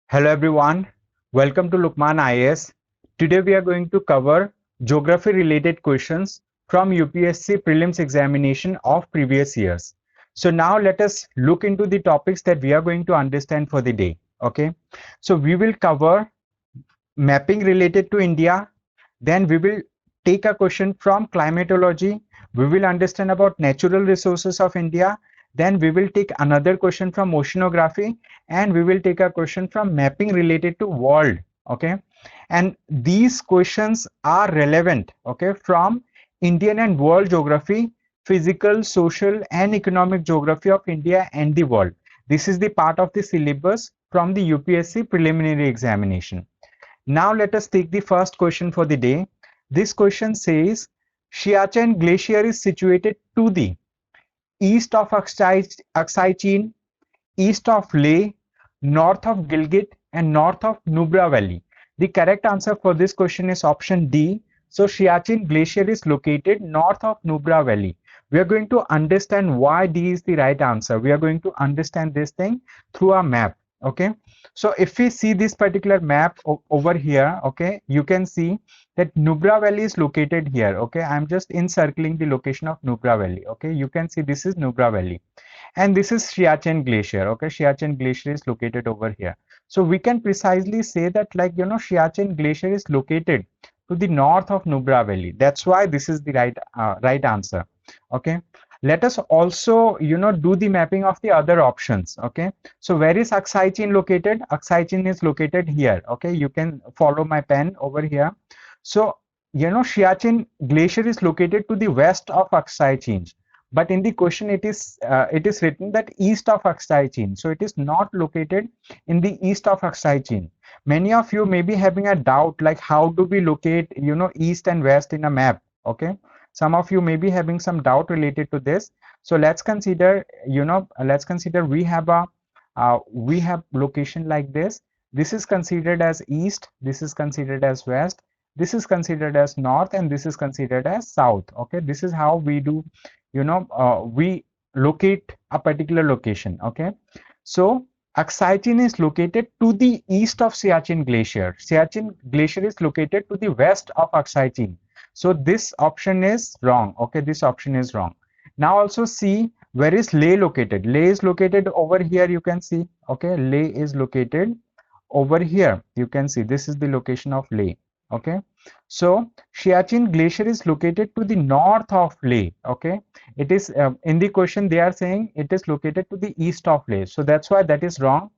Hello everyone, welcome to Lukman IAS. Today we are going to cover geography related questions from UPSC prelims examination of previous years. So now let us look into the topics that we are going to understand for the day. Okay, so we will cover mapping related to India, then we will take a question from climatology, we will understand about natural resources of India, then we will take another question from oceanography, and we will take a question from mapping related to world. Okay, and these questions are relevant, okay, from Indian and world geography, physical, social and economic geography of India and the world. This is the part of the syllabus from the UPSC preliminary examination. Now let us take the first question for the day. This question says Siachen Glacier is situated to the east of Aksai Chin, east of Leh, north of Gilgit and north of Nubra Valley. The correct answer for this question is option D. So Siachen Glacier is located north of Nubra Valley. We are going to understand why D is the right answer. We are going to understand this thing through a map. Okay, so if we see this particular map over here, okay, you can see that Nubra Valley is located here. Okay, I'm just encircling the location of Nubra Valley. Okay, you can see this is Nubra Valley and this is Siachen Glacier. Okay, Siachen Glacier is located over here. So we can precisely say that, like, you know, Siachen Glacier is located to the north of Nubra Valley. That's why this is the right answer. Okay, let us also, you know, do the mapping of the other options. Okay, so where is Aksai Chin located? Aksai Chin is located here. Okay, you can follow my pen over here. So, you know, Siachen Glacier is located to the west of Aksai Chin, but in the question it is written that east of Aksai Chin. So it is not located in the east of Aksai Chin. Many of you may be having a doubt, like how do we locate, you know, east and west in a map? Okay, some of you may be having some doubt related to this. So let's consider, you know, let's consider we have a we have location like this. This is considered as east, this is considered as west, this is considered as north, and this is considered as south. Okay, this is how we do, you know, we locate a particular location. Okay, so Aksai Chin is located to the east of Siachen Glacier. Siachen Glacier is located to the west of Aksai Chin. So this option is wrong. Okay, this option is wrong. Now also see, where is Leh located? Leh is located over here, you can see. Okay, Leh is located over here. You can see this is the location of Leh. Okay, so Siachen Glacier is located to the north of Leh. Okay, it is in the question they are saying it is located to the east of Leh. So that's why that is wrong.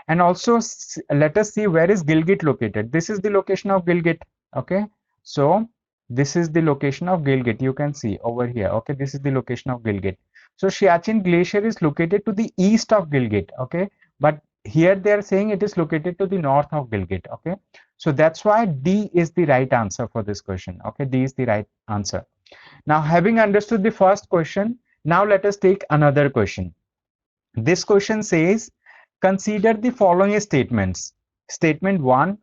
And also let us see, where is Gilgit located? This is the location of Gilgit. Okay, so this is the location of Gilgit. You can see over here. Okay, this is the location of Gilgit. So Siachen Glacier is located to the east of Gilgit. Okay, but here they are saying it is located to the north of Gilgit. Okay, so that's why D is the right answer for this question. Okay, D is the right answer. Now, having understood the first question, now let us take another question. This question says, consider the following statements. Statement 1,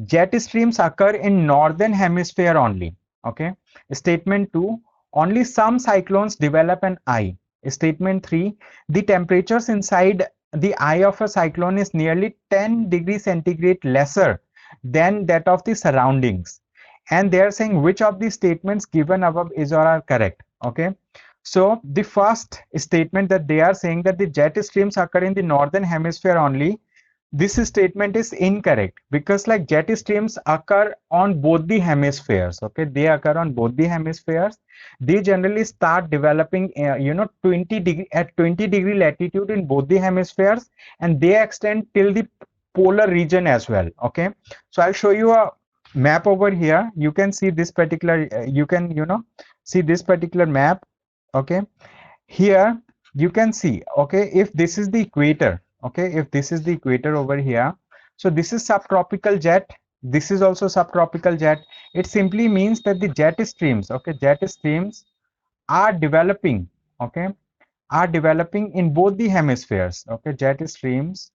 jet streams occur in northern hemisphere only. Okay. Statement 2, only some cyclones develop an eye. Statement 3, the temperatures inside the eye of a cyclone is nearly 10 degrees centigrade lesser than that of the surroundings. And they are saying which of the statements given above is or are correct. Okay, so the first statement that they are saying that the jet streams occur in the northern hemisphere only, this statement is incorrect, because like jet streams occur on both the hemispheres. Okay, they occur on both the hemispheres. They generally start developing you know, 20 degree at 20-degree latitude in both the hemispheres, and they extend till the polar region as well. Okay, so I'll show you a map over here. You can see this particular you can, you know, see this particular map. Okay, here you can see, okay, if this is the equator, okay, if this is the equator over here, so this is subtropical jet, this is also subtropical jet. It simply means that the jet streams, okay, jet streams are developing, okay, are developing in both the hemispheres. Okay, jet streams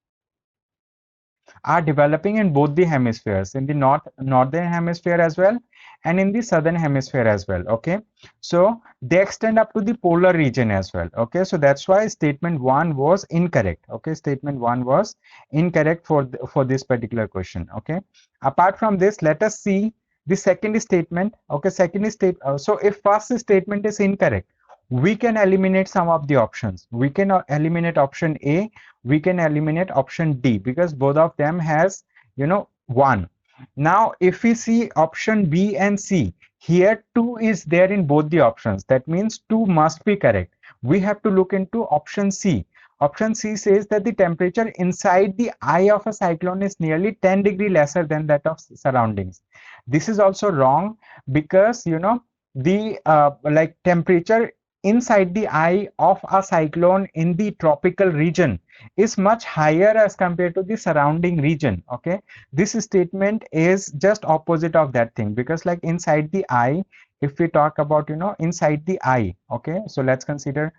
are developing in both the hemispheres, in the northern hemisphere as well and in the southern hemisphere as well. Okay, so they extend up to the polar region as well. Okay, so that's why statement 1 was incorrect. Okay, statement 1 was incorrect for this particular question. Okay, apart from this, let us see the second statement. Okay, so if first statement is incorrect, we can eliminate some of the options. We can eliminate option A, we can eliminate option D, because both of them has 1. Now if we see option B and C, here 2 is there in both the options. That means 2 must be correct. We have to look into option C. Option C says that the temperature inside the eye of a cyclone is nearly 10 degree lesser than that of surroundings. This is also wrong, because the like temperature inside the eye of a cyclone in the tropical region is much higher as compared to the surrounding region. Okay, this statement is just opposite of that thing, because like inside the eye, if we talk about inside the eye, okay, so let's consider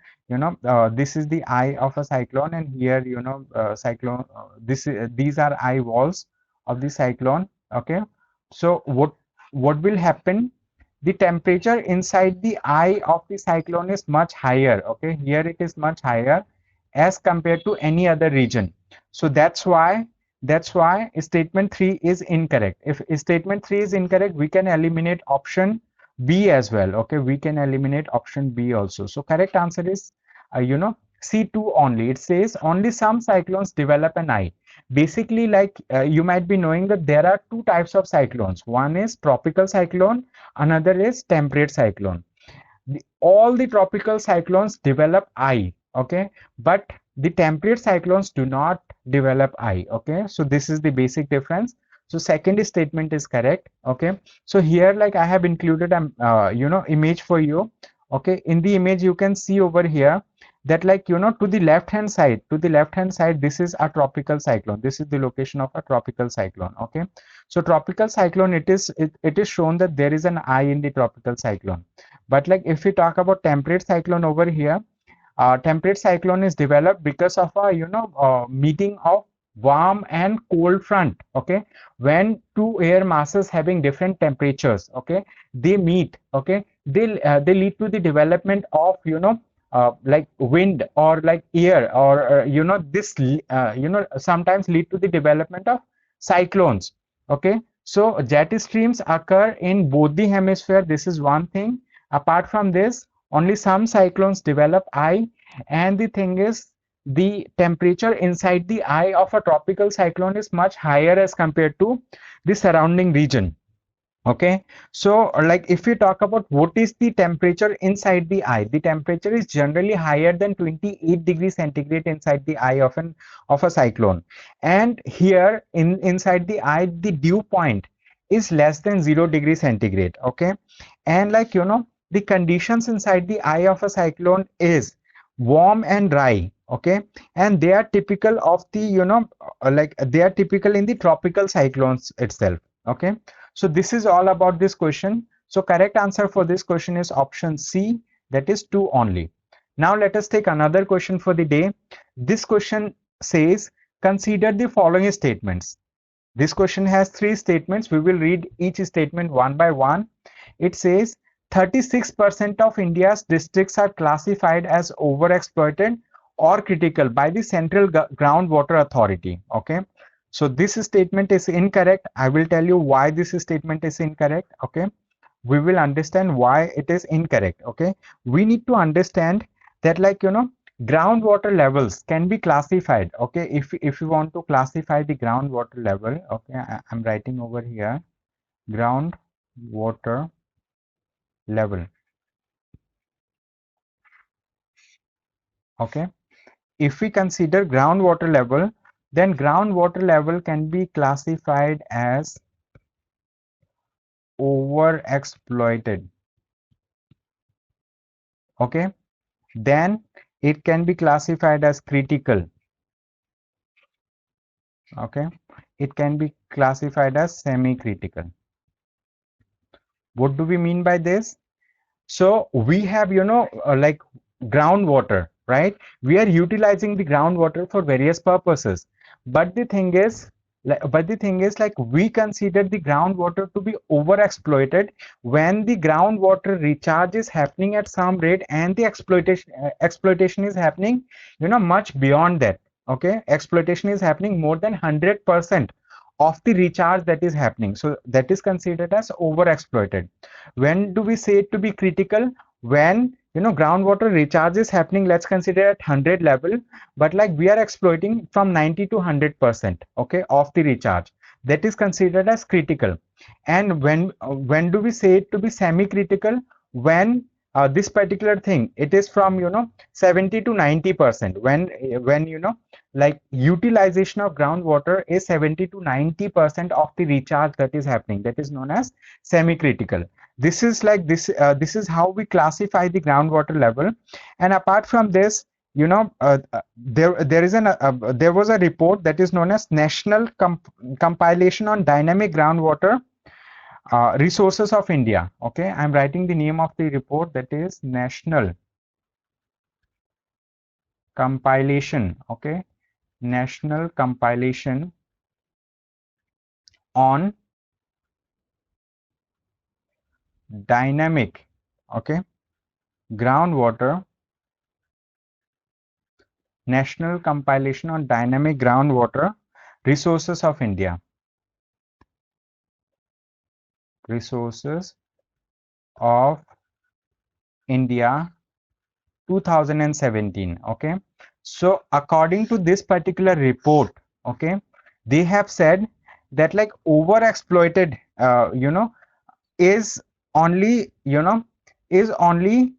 this is the eye of a cyclone, and here cyclone, these are eye walls of the cyclone. Okay, so what will happen, the temperature inside the eye of the cyclone is much higher. Okay, here it is much higher as compared to any other region. So that's why statement 3 is incorrect. If statement 3 is incorrect, we can eliminate option B as well. Okay, we can eliminate option B also. So correct answer is C2 only. It says only some cyclones develop an eye. Basically, like you might be knowing that there are two types of cyclones. One is tropical cyclone, another is temperate cyclone. All the tropical cyclones develop eye. Okay, but the temperate cyclones do not develop eye. Okay, so this is the basic difference. So second statement is correct. Okay, so here like I have included an image for you. Okay, in the image you can see over here that like to the left hand side, this is a tropical cyclone. This is the location of a tropical cyclone. Okay, so tropical cyclone, it is shown that there is an eye in the tropical cyclone. But like if we talk about temperate cyclone over here, temperate cyclone is developed because of a meeting of warm and cold front. Okay, when two air masses having different temperatures, okay, they meet. Okay, they lead to the development of like wind or like air, or this sometimes lead to the development of cyclones. Okay, so jet streams occur in both the hemisphere. This is one thing. Apart from this, only some cyclones develop eye, and the thing is the temperature inside the eye of a tropical cyclone is much higher as compared to the surrounding region. Okay, so like if we talk about what is the temperature inside the eye, the temperature is generally higher than 28 degrees centigrade inside the eye of a cyclone, and here inside the eye the dew point is less than 0 degree centigrade. Okay, and like the conditions inside the eye of a cyclone is warm and dry. Okay, and they are typical of the like they are typical in the tropical cyclones itself. Okay, so this is all about this question. So correct answer for this question is option C, that is 2 only. Now let us take another question for the day. This question says, consider the following statements. This question has 3 statements. We will read each statement one by one. It says 36% of India's districts are classified as overexploited or critical by the Central Groundwater Authority. Okay, so this statement is incorrect. I will tell you why this statement is incorrect. Okay, we will understand why it is incorrect. Okay, we need to understand that like groundwater levels can be classified. Okay, if you want to classify the groundwater level, okay, I'm writing over here groundwater level. Okay, if we consider groundwater level, then groundwater level can be classified as overexploited. Okay, then it can be classified as critical. Okay, it can be classified as semi-critical. What do we mean by this? So we have like groundwater, right? We are utilizing the groundwater for various purposes, but the thing is But the thing is, like, we consider the groundwater to be overexploited when the groundwater recharge is happening at some rate and the exploitation is happening, much beyond that. Okay, exploitation is happening more than 100% of the recharge that is happening. So that is considered as overexploited. When do we say it to be critical? When groundwater recharge is happening, let's consider at 100 level, but like we are exploiting from 90 to 100%, okay, of the recharge. That is considered as critical. And when do we say it to be semi-critical? When this particular thing, it is from 70 to 90%. When like utilization of groundwater is 70 to 90% of the recharge that is happening, that is known as semi-critical. This is like this is how we classify the groundwater level. And apart from this, there was a report that is known as National Compilation on Dynamic Groundwater Resources of India. Okay, I'm writing the name of the report, that is National Compilation. Okay, National Compilation on Dynamic, okay, Groundwater. National Compilation on Dynamic Groundwater Resources of India. Resources of India 2017. Okay, so according to this particular report, okay, they have said that like overexploited is only is only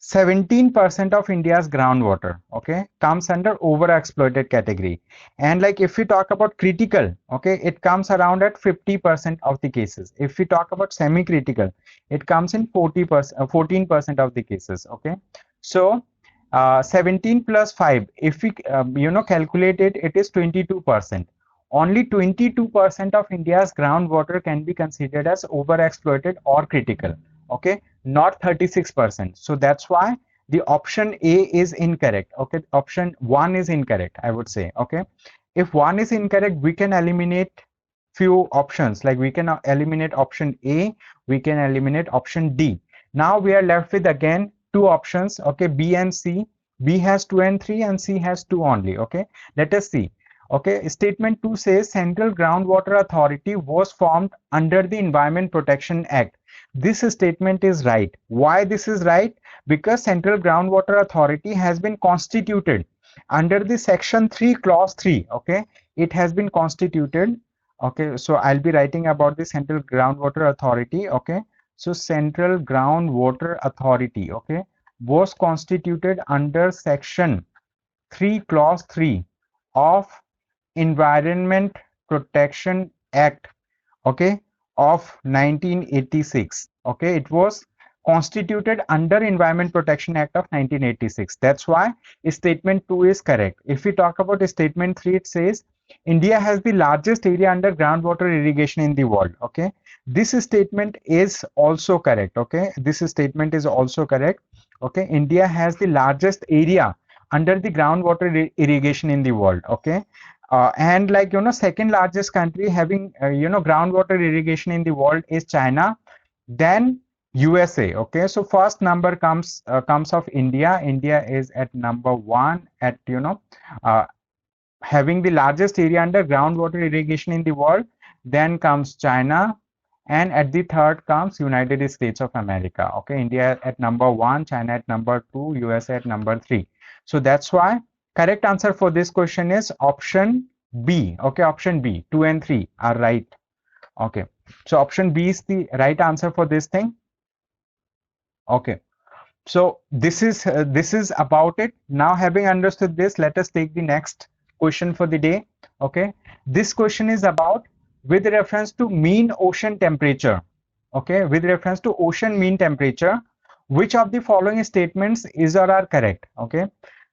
17% of India's groundwater, okay, comes under overexploited category. And like if we talk about critical, okay, it comes around at 50% of the cases. If we talk about semi-critical, it comes in 14% of the cases. Okay, so 17 plus 5, if we calculate it, it is 22%. Only 22% of India's groundwater can be considered as overexploited or critical. Okay, not 36%. So that's why the option A is incorrect. Okay, option 1 is incorrect, I would say. Okay, if 1 is incorrect, we can eliminate few options, like we can eliminate option A, we can eliminate option D. Now we are left with again two options, okay, B and C. B has 2 and 3 and C has 2 only. Okay, let us see. Okay, statement 2 says Central Groundwater Authority was formed under the Environment Protection Act. This statement is right. Why this is right? Because Central Groundwater Authority has been constituted under the section 3 clause 3. Okay, it has been constituted. Okay, so I'll be writing about the Central Groundwater Authority. Okay, so Central Groundwater Authority, okay, was constituted under section 3 clause 3 of Environment Protection Act, okay, of 1986. Okay, it was constituted under Environment Protection Act of 1986. That's why statement 2 is correct. If we talk about statement 3, it says India has the largest area under groundwater irrigation in the world. Okay, this statement is also correct. Okay, this statement is also correct. Okay, India has the largest area under the groundwater irrigation in the world. Okay, and like second largest country having groundwater irrigation in the world is China, then USA. Okay, so first number comes of India. India is at number 1 at having the largest area under groundwater irrigation in the world. Then comes China, and at the third comes United States of America. Okay, India at number 1, China at number 2, USA at number 3. So that's why correct answer for this question is option B. Okay, option B. 2 and 3 are right. Okay, so option B is the right answer for this thing. Okay, so this is about it. Now, having understood this, let us take the next question for the day. Okay, this question is about with reference to mean ocean temperature. Okay, with reference to ocean mean temperature, which of the following statements is or are correct? Okay,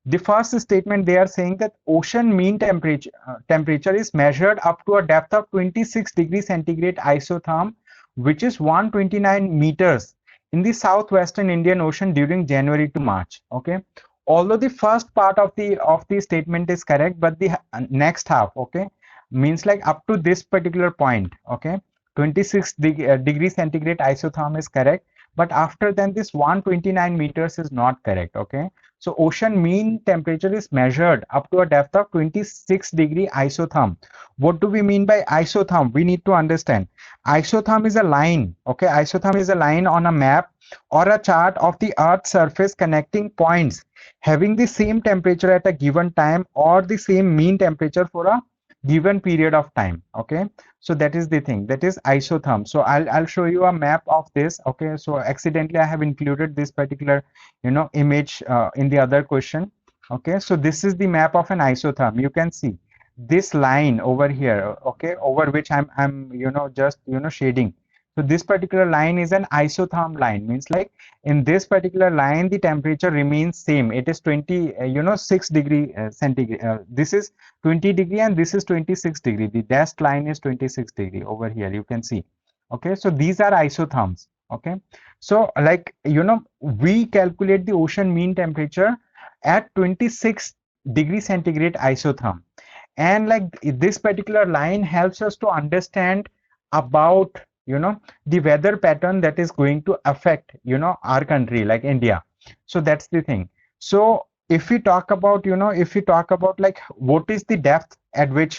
the first statement, they are saying that ocean mean temperature is measured up to a depth of 26 degrees centigrade isotherm, which is 129 meters in the southwestern Indian Ocean during January to March. Okay, although the first part of the statement is correct, but the next half, okay, means like up to this particular point, okay, 26 degree centigrade isotherm is correct, but after then this 129 meters is not correct, okay. So ocean mean temperature is measured up to a depth of 26 degree isotherm. What do we mean by isotherm? We need to understand isotherm is a line, okay. Isotherm is a line on a map or a chart of the earth's surface connecting points having the same temperature at a given time or the same mean temperature for a given period of time, okay. So that is the thing, that is isotherm. So I'll show you a map of this, okay. So accidentally I have included this particular image in the other question, okay. So this is the map of an isotherm. You can see this line over here, okay, over which I'm just shading. So this particular line is an isotherm line, means like in this particular line the temperature remains same. It is 6 degree centigrade. This is 20 degree and this is 26 degree. The dashed line is 26 degree over here, you can see, okay. So these are isotherms, okay. So like we calculate the ocean mean temperature at 26 degree centigrade isotherm, and like this particular line helps us to understand about the weather pattern that is going to affect our country like India. So that's the thing. So if we talk about like what is the depth at which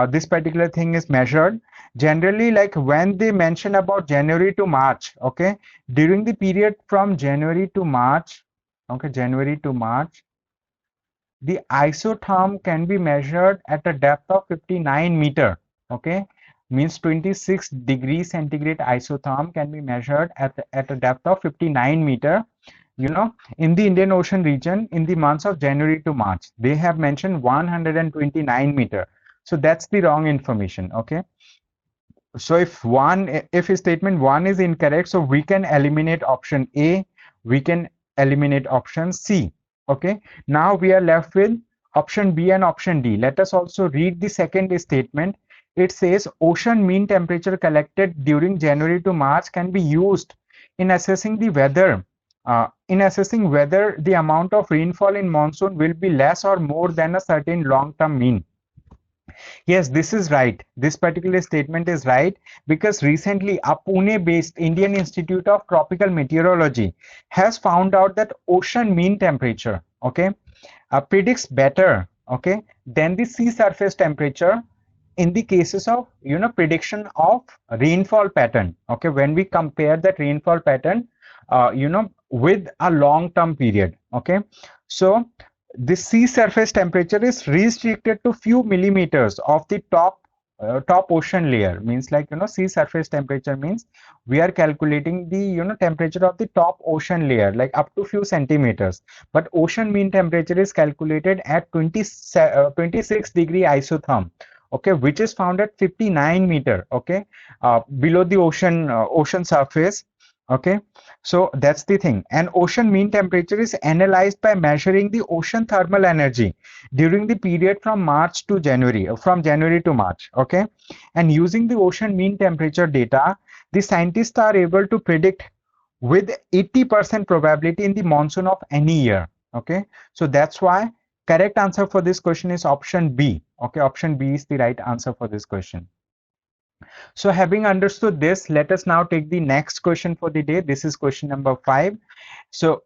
this particular thing is measured, generally like when they mention about January to March, okay, during the period from January to March, okay, January to March, the isotherm can be measured at a depth of 59 meter, okay, means 26 degrees centigrade isotherm can be measured at a depth of 59 meter, in the Indian Ocean region in the months of January to March. They have mentioned 129 meter. So that's the wrong information, okay. So if statement 1 is incorrect, so we can eliminate option A, we can eliminate option C, okay. Now we are left with option B and option D. Let us also read the second statement. It says ocean mean temperature collected during January to March can be used in assessing the weather, whether the amount of rainfall in monsoon will be less or more than a certain long-term mean. Yes, this is right. This particular statement is right because recently a Pune-based Indian Institute of Tropical Meteorology has found out that ocean mean temperature, okay, predicts better, okay, than the sea surface temperature in the cases of prediction of rainfall pattern, okay, when we compare that rainfall pattern with a long term period, okay. So the sea surface temperature is restricted to few millimeters of the top ocean layer, means like sea surface temperature means we are calculating the temperature of the top ocean layer like up to few centimeters, but ocean mean temperature is calculated at 26 degree isotherm, okay, which is found at 59 meter, okay, below the ocean surface, okay. So that's the thing. And ocean mean temperature is analyzed by measuring the ocean thermal energy during the period from March to January, from January to March, okay. And using the ocean mean temperature data, the scientists are able to predict with 80% probability in the monsoon of any year, okay. So that's why correct answer for this question is option B, okay. Option B is the right answer for this question. So having understood this, let us now take the next question for the day. This is question number 5. So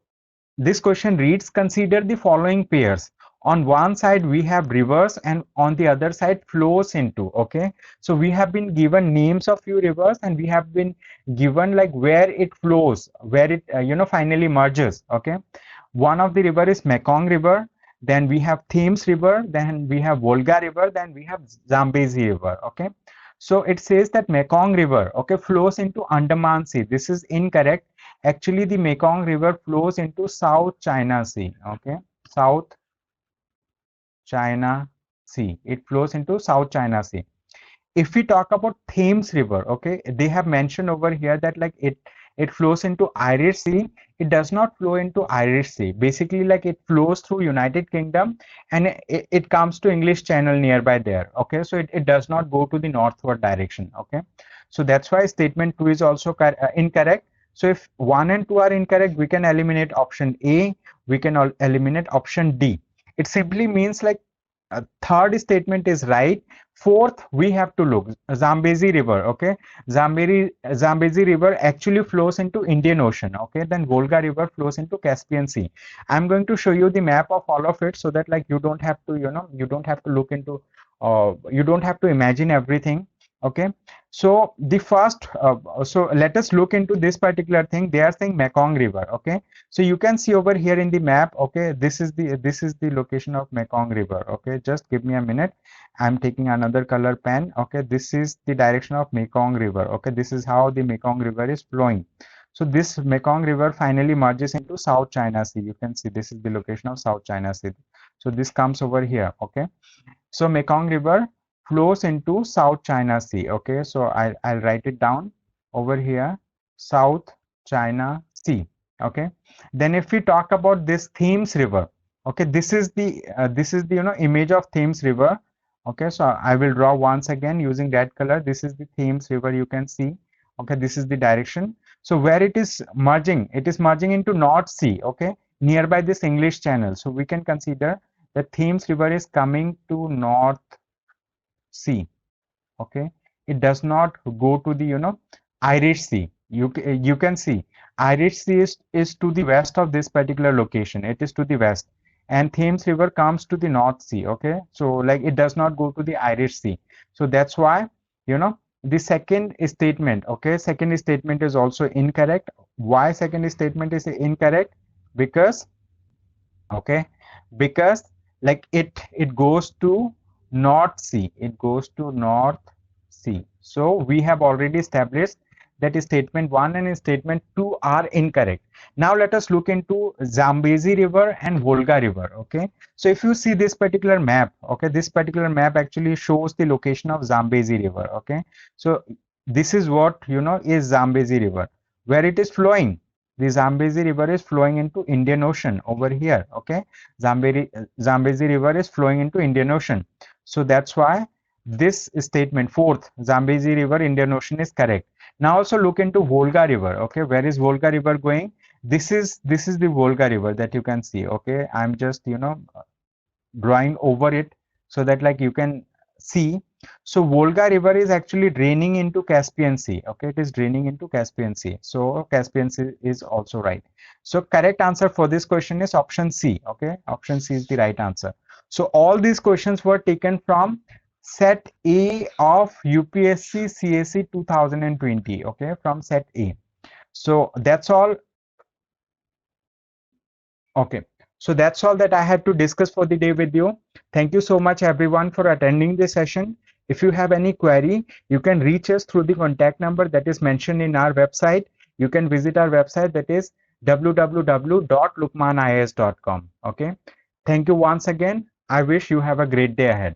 this question reads, consider the following pairs. On one side we have rivers and on the other side flows into, okay. So we have been given names of few rivers and we have been given like where it flows, where it finally merges, okay. One of the river is Mekong River, then we have Thames River, then we have Volga River, then we have Zambezi River, okay. So it says that Mekong River, okay, flows into Andaman Sea. This is incorrect. Actually, the Mekong River flows into South China Sea, okay, South China Sea. It flows into South China Sea. If we talk about Thames River, okay, they have mentioned over here that like it flows into Irish Sea. It does not flow into Irish Sea. Basically, like it flows through United Kingdom and it comes to English Channel nearby there. Okay, so it does not go to the northward direction. Okay, so that's why statement 2 is also incorrect. So if 1 and 2 are incorrect, we can eliminate option A. We can eliminate option D. It simply means like third statement is right. Fourth, we have to look Zambezi River. Okay, Zambezi River actually flows into Indian Ocean. Okay, then Volga River flows into Caspian Sea. I'm going to show you the map of all of it so that like you don't have to, you don't have to look into, you don't have to imagine everything. Okay, so the first, so let us look into this particular thing. They are saying Mekong River. Okay, so you can see over here in the map. Okay, this is the location of Mekong River. Okay, just give me a minute. I'm taking another color pen. Okay, this is the direction of Mekong River. Okay, this is how the Mekong River is flowing. So this Mekong River finally merges into South China Sea. You can see this is the location of South China Sea. So this comes over here. Okay, so Mekong River flows into South China Sea. Okay, so I'll write it down over here, South China Sea. Okay, then if we talk about this Thames River, okay, this is the image of Thames River. Okay, so I will draw once again using that color. This is the Thames River, you can see. Okay, this is the direction. So where it is merging into North Sea. Okay, nearby this English Channel. So we can consider the Thames River is coming to North Sea. Okay, it does not go to the Irish Sea. You can see Irish Sea is to the west of this particular location. It is to the west, and Thames River comes to the North Sea. Okay, so like it does not go to the Irish Sea. So that's why the second statement. Okay, second statement is also incorrect. Why second statement is incorrect? Because okay, because like it goes to North Sea. It goes to North Sea. So we have already established that statement 1 and statement 2 are incorrect. Now let us look into Zambezi River and Volga River. Okay, so if you see this particular map, okay, this particular map actually shows the location of Zambezi River. Okay, so this is what is Zambezi River, where it is flowing. The Zambezi River is flowing into Indian Ocean over here. Okay, Zambezi River is flowing into Indian Ocean. So that's why this statement, fourth, Zambezi River, Indian Ocean, is correct. Now also look into Volga River. Okay, where is Volga River going? This is the Volga River that you can see. Okay, I'm just drawing over it so that like you can see. So Volga River is actually draining into Caspian Sea. Okay, it is draining into Caspian Sea. So Caspian Sea is also right. So correct answer for this question is option C. Okay, option C is the right answer. So all these questions were taken from set A of UPSC CSE 2020. Okay, from set A. So that's all. Okay, so that's all that I had to discuss for the day with you. Thank you so much everyone for attending this session. If you have any query, you can reach us through the contact number that is mentioned in our website. You can visit our website, that is www.lukmanias.com. Okay, thank you once again. I wish you have a great day ahead.